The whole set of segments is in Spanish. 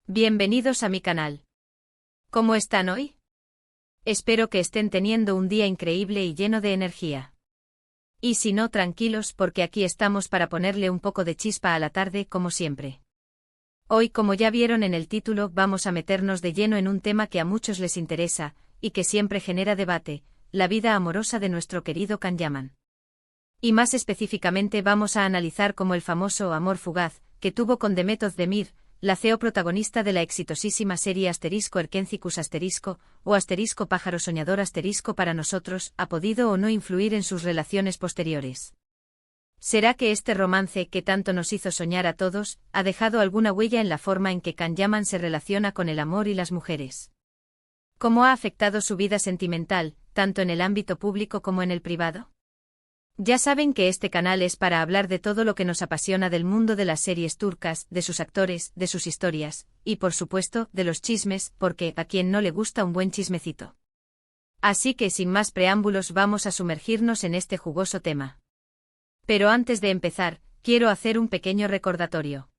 Bienvenidos a mi canal. ¿Cómo están hoy? Espero que estén teniendo un día increíble y lleno de energía. Y si no, tranquilos, porque aquí estamos para ponerle un poco de chispa a la tarde, como siempre. Hoy, como ya vieron en el título, vamos a meternos de lleno en un tema que a muchos les interesa, y que siempre genera debate: la vida amorosa de nuestro querido Can Yaman. Y más específicamente vamos a analizar cómo el famoso amor fugaz que tuvo con Demet Özdemir, la CEO protagonista de la exitosísima serie *Erkencikus*, o *Pájaro Soñador* para nosotros, ha podido o no influir en sus relaciones posteriores. ¿Será que este romance que tanto nos hizo soñar a todos ha dejado alguna huella en la forma en que Can Yaman se relaciona con el amor y las mujeres? ¿Cómo ha afectado su vida sentimental, tanto en el ámbito público como en el privado? Ya saben que este canal es para hablar de todo lo que nos apasiona del mundo de las series turcas, de sus actores, de sus historias, y por supuesto, de los chismes, porque a quien no le gusta un buen chismecito. Así que sin más preámbulos vamos a sumergirnos en este jugoso tema. Pero antes de empezar, quiero hacer un pequeño recordatorio.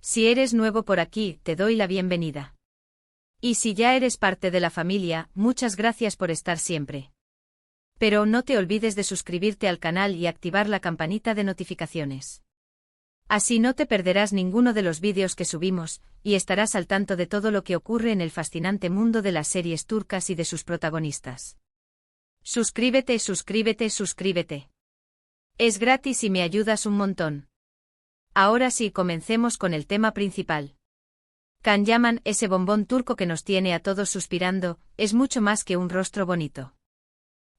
Si eres nuevo por aquí, te doy la bienvenida. Y si ya eres parte de la familia, muchas gracias por estar siempre. Pero no te olvides de suscribirte al canal y activar la campanita de notificaciones. Así no te perderás ninguno de los vídeos que subimos, y estarás al tanto de todo lo que ocurre en el fascinante mundo de las series turcas y de sus protagonistas. Suscríbete, suscríbete, suscríbete. Es gratis y me ayudas un montón. Ahora sí, comencemos con el tema principal. Can Yaman, ese bombón turco que nos tiene a todos suspirando, es mucho más que un rostro bonito.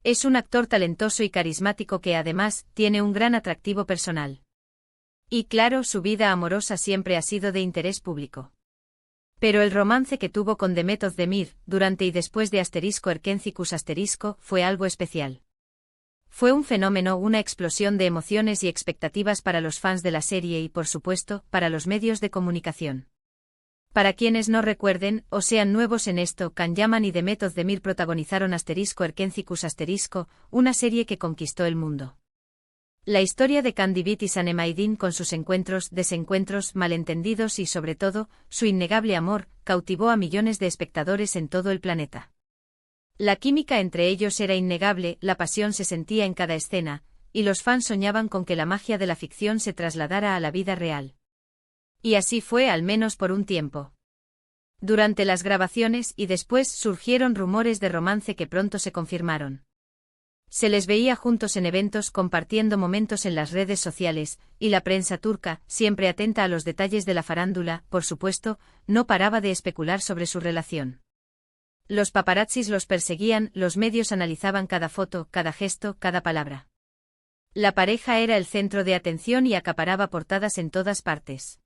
Es un actor talentoso y carismático que además tiene un gran atractivo personal. Y claro, su vida amorosa siempre ha sido de interés público. Pero el romance que tuvo con Demet Özdemir, durante y después de *Erkencikus*, fue algo especial. Fue un fenómeno, una explosión de emociones y expectativas para los fans de la serie y, por supuesto, para los medios de comunicación. Para quienes no recuerden, o sean nuevos en esto, Can Yaman y Demet Özdemir protagonizaron *Erkencikus*, una serie que conquistó el mundo. La historia de Kandibit y Sanem Aydin, con sus encuentros, desencuentros, malentendidos y sobre todo, su innegable amor, cautivó a millones de espectadores en todo el planeta. La química entre ellos era innegable, la pasión se sentía en cada escena, y los fans soñaban con que la magia de la ficción se trasladara a la vida real. Y así fue, al menos por un tiempo. Durante las grabaciones y después surgieron rumores de romance que pronto se confirmaron. Se les veía juntos en eventos, compartiendo momentos en las redes sociales, y la prensa turca, siempre atenta a los detalles de la farándula, por supuesto, no paraba de especular sobre su relación. Los paparazzis los perseguían, los medios analizaban cada foto, cada gesto, cada palabra. La pareja era el centro de atención y acaparaba portadas en todas partes.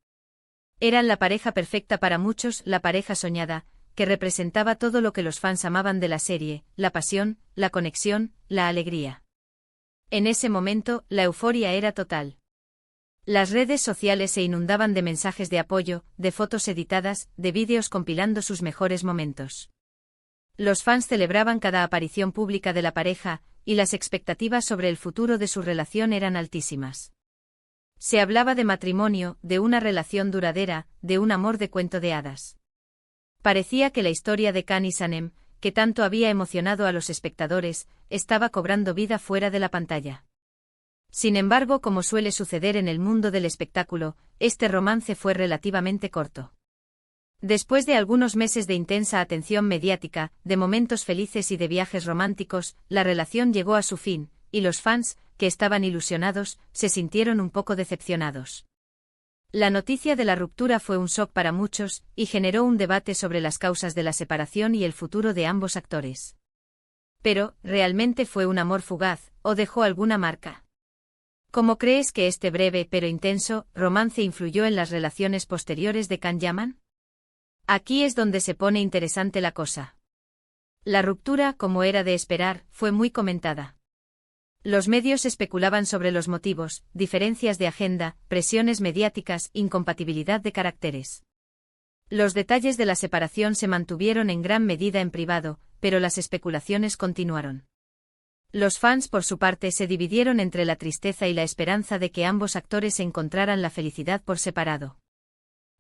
Eran la pareja perfecta para muchos, la pareja soñada, que representaba todo lo que los fans amaban de la serie: la pasión, la conexión, la alegría. En ese momento, la euforia era total. Las redes sociales se inundaban de mensajes de apoyo, de fotos editadas, de vídeos compilando sus mejores momentos. Los fans celebraban cada aparición pública de la pareja, y las expectativas sobre el futuro de su relación eran altísimas. Se hablaba de matrimonio, de una relación duradera, de un amor de cuento de hadas. Parecía que la historia de Can y Sanem, que tanto había emocionado a los espectadores, estaba cobrando vida fuera de la pantalla. Sin embargo, como suele suceder en el mundo del espectáculo, este romance fue relativamente corto. Después de algunos meses de intensa atención mediática, de momentos felices y de viajes románticos, la relación llegó a su fin, y los fans, que estaban ilusionados, se sintieron un poco decepcionados. La noticia de la ruptura fue un shock para muchos, y generó un debate sobre las causas de la separación y el futuro de ambos actores. Pero, ¿realmente fue un amor fugaz, o dejó alguna marca? ¿Cómo crees que este breve pero intenso romance influyó en las relaciones posteriores de Can Yaman? Aquí es donde se pone interesante la cosa. La ruptura, como era de esperar, fue muy comentada. Los medios especulaban sobre los motivos: diferencias de agenda, presiones mediáticas, incompatibilidad de caracteres. Los detalles de la separación se mantuvieron en gran medida en privado, pero las especulaciones continuaron. Los fans, por su parte, se dividieron entre la tristeza y la esperanza de que ambos actores encontraran la felicidad por separado.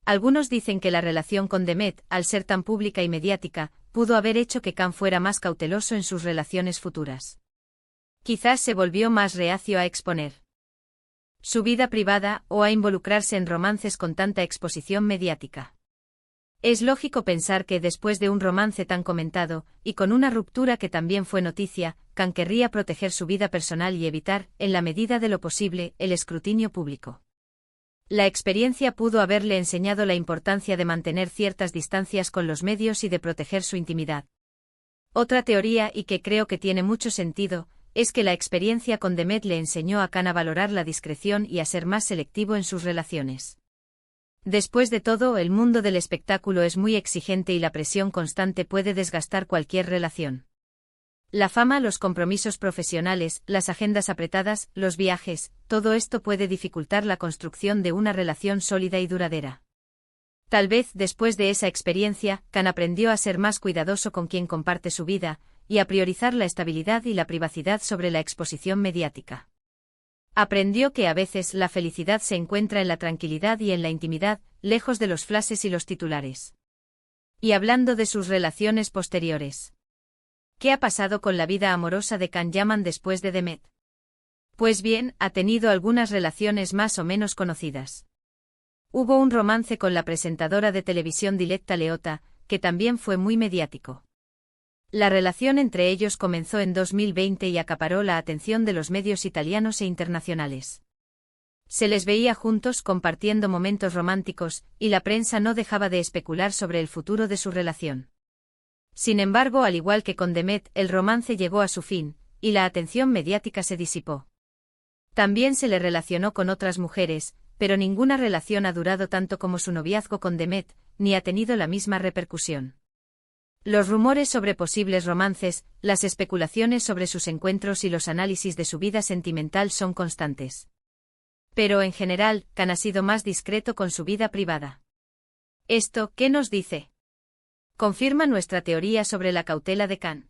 Algunos dicen que la relación con Demet, al ser tan pública y mediática, pudo haber hecho que Khan fuera más cauteloso en sus relaciones futuras. Quizás se volvió más reacio a exponer su vida privada o a involucrarse en romances con tanta exposición mediática. Es lógico pensar que después de un romance tan comentado, y con una ruptura que también fue noticia, Khan querría proteger su vida personal y evitar, en la medida de lo posible, el escrutinio público. La experiencia pudo haberle enseñado la importancia de mantener ciertas distancias con los medios y de proteger su intimidad. Otra teoría, y que creo que tiene mucho sentido, es que la experiencia con Demet le enseñó a Khan a valorar la discreción y a ser más selectivo en sus relaciones. Después de todo, el mundo del espectáculo es muy exigente y la presión constante puede desgastar cualquier relación. La fama, los compromisos profesionales, las agendas apretadas, los viajes, todo esto puede dificultar la construcción de una relación sólida y duradera. Tal vez después de esa experiencia, Khan aprendió a ser más cuidadoso con quien comparte su vida, y a priorizar la estabilidad y la privacidad sobre la exposición mediática. Aprendió que a veces la felicidad se encuentra en la tranquilidad y en la intimidad, lejos de los flashes y los titulares. Y hablando de sus relaciones posteriores. ¿Qué ha pasado con la vida amorosa de Khan Yaman después de Demet? Pues bien, ha tenido algunas relaciones más o menos conocidas. Hubo un romance con la presentadora de televisión Diletta Leotta, que también fue muy mediático. La relación entre ellos comenzó en 2020 y acaparó la atención de los medios italianos e internacionales. Se les veía juntos compartiendo momentos románticos, y la prensa no dejaba de especular sobre el futuro de su relación. Sin embargo, al igual que con Demet, el romance llegó a su fin, y la atención mediática se disipó. También se le relacionó con otras mujeres, pero ninguna relación ha durado tanto como su noviazgo con Demet, ni ha tenido la misma repercusión. Los rumores sobre posibles romances, las especulaciones sobre sus encuentros y los análisis de su vida sentimental son constantes. Pero en general, Khan ha sido más discreto con su vida privada. ¿Esto qué nos dice? ¿Confirma nuestra teoría sobre la cautela de Khan?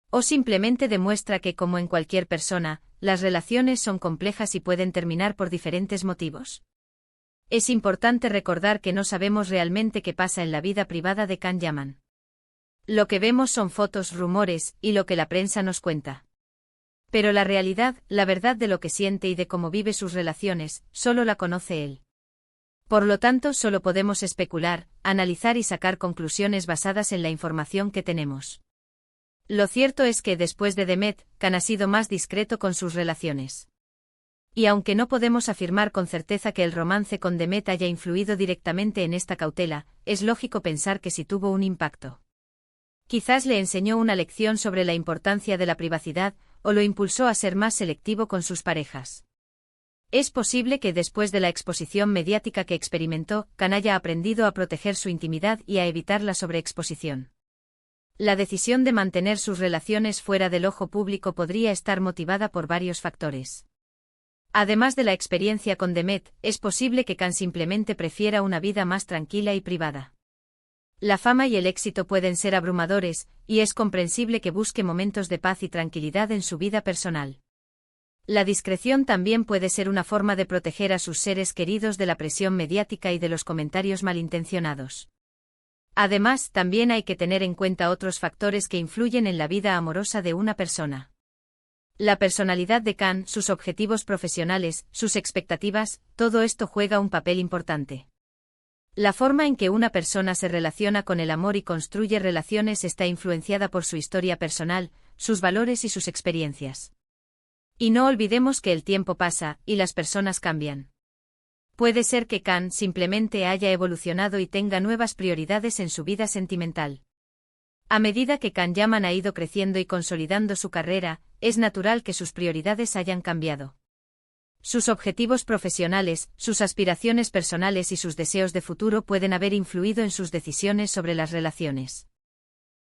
¿O simplemente demuestra que, como en cualquier persona, las relaciones son complejas y pueden terminar por diferentes motivos? Es importante recordar que no sabemos realmente qué pasa en la vida privada de Khan Yaman. Lo que vemos son fotos, rumores, y lo que la prensa nos cuenta. Pero la realidad, la verdad de lo que siente y de cómo vive sus relaciones, solo la conoce él. Por lo tanto, solo podemos especular, analizar y sacar conclusiones basadas en la información que tenemos. Lo cierto es que después de Demet, Khan ha sido más discreto con sus relaciones. Y aunque no podemos afirmar con certeza que el romance con Demet haya influido directamente en esta cautela, es lógico pensar que sí tuvo un impacto. Quizás le enseñó una lección sobre la importancia de la privacidad, o lo impulsó a ser más selectivo con sus parejas. Es posible que después de la exposición mediática que experimentó, Khan haya aprendido a proteger su intimidad y a evitar la sobreexposición. La decisión de mantener sus relaciones fuera del ojo público podría estar motivada por varios factores. Además de la experiencia con Demet, es posible que Khan simplemente prefiera una vida más tranquila y privada. La fama y el éxito pueden ser abrumadores, y es comprensible que busque momentos de paz y tranquilidad en su vida personal. La discreción también puede ser una forma de proteger a sus seres queridos de la presión mediática y de los comentarios malintencionados. Además, también hay que tener en cuenta otros factores que influyen en la vida amorosa de una persona. La personalidad de Khan, sus objetivos profesionales, sus expectativas, todo esto juega un papel importante. La forma en que una persona se relaciona con el amor y construye relaciones está influenciada por su historia personal, sus valores y sus experiencias. Y no olvidemos que el tiempo pasa, y las personas cambian. Puede ser que Khan simplemente haya evolucionado y tenga nuevas prioridades en su vida sentimental. A medida que Khan Yaman ha ido creciendo y consolidando su carrera, es natural que sus prioridades hayan cambiado. Sus objetivos profesionales, sus aspiraciones personales y sus deseos de futuro pueden haber influido en sus decisiones sobre las relaciones.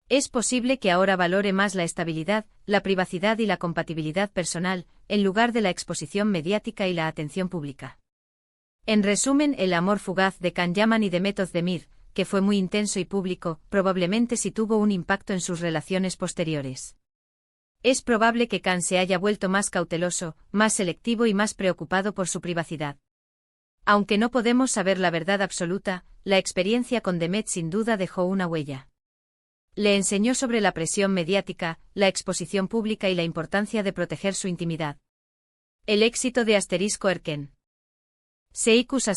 Es posible que ahora valore más la estabilidad, la privacidad y la compatibilidad personal, en lugar de la exposición mediática y la atención pública. En resumen, el amor fugaz de Khan Yaman y Demet Özdemir, que fue muy intenso y público, probablemente sí tuvo un impacto en sus relaciones posteriores. Es probable que Khan se haya vuelto más cauteloso, más selectivo y más preocupado por su privacidad. Aunque no podemos saber la verdad absoluta, la experiencia con Demet sin duda dejó una huella. Le enseñó sobre la presión mediática, la exposición pública y la importancia de proteger su intimidad. El éxito de Erken Seikus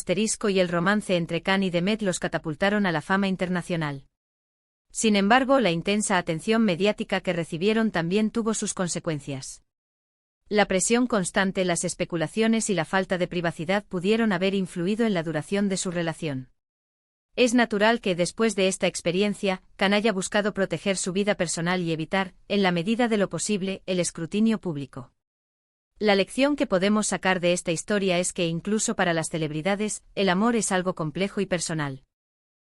y el romance entre Khan y Demet los catapultaron a la fama internacional. Sin embargo, la intensa atención mediática que recibieron también tuvo sus consecuencias. La presión constante, las especulaciones y la falta de privacidad pudieron haber influido en la duración de su relación. Es natural que después de esta experiencia, Khan haya buscado proteger su vida personal y evitar, en la medida de lo posible, el escrutinio público. La lección que podemos sacar de esta historia es que incluso para las celebridades, el amor es algo complejo y personal.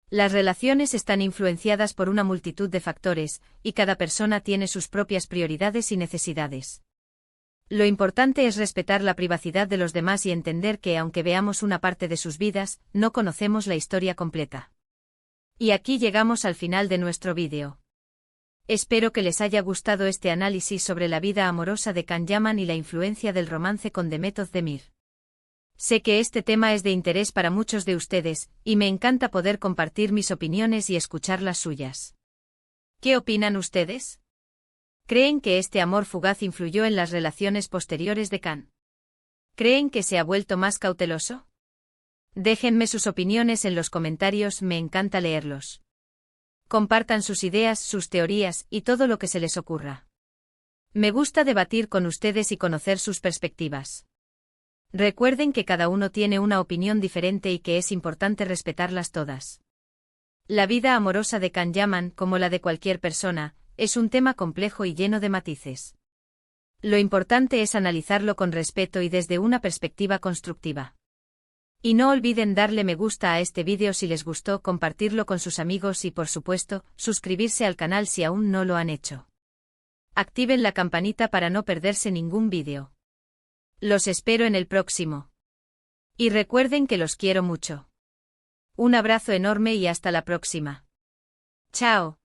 Las relaciones están influenciadas por una multitud de factores, y cada persona tiene sus propias prioridades y necesidades. Lo importante es respetar la privacidad de los demás y entender que aunque veamos una parte de sus vidas, no conocemos la historia completa. Y aquí llegamos al final de nuestro vídeo. Espero que les haya gustado este análisis sobre la vida amorosa de Khan Yaman y la influencia del romance con Demet Özdemir. Sé que este tema es de interés para muchos de ustedes, y me encanta poder compartir mis opiniones y escuchar las suyas. ¿Qué opinan ustedes? ¿Creen que este amor fugaz influyó en las relaciones posteriores de Khan? ¿Creen que se ha vuelto más cauteloso? Déjenme sus opiniones en los comentarios, me encanta leerlos. Compartan sus ideas, sus teorías y todo lo que se les ocurra. Me gusta debatir con ustedes y conocer sus perspectivas. Recuerden que cada uno tiene una opinión diferente y que es importante respetarlas todas. La vida amorosa de Khan Yaman, como la de cualquier persona, es un tema complejo y lleno de matices. Lo importante es analizarlo con respeto y desde una perspectiva constructiva. Y no olviden darle me gusta a este vídeo si les gustó, compartirlo con sus amigos y por supuesto, suscribirse al canal si aún no lo han hecho. Activen la campanita para no perderse ningún vídeo. Los espero en el próximo. Y recuerden que los quiero mucho. Un abrazo enorme y hasta la próxima. Chao.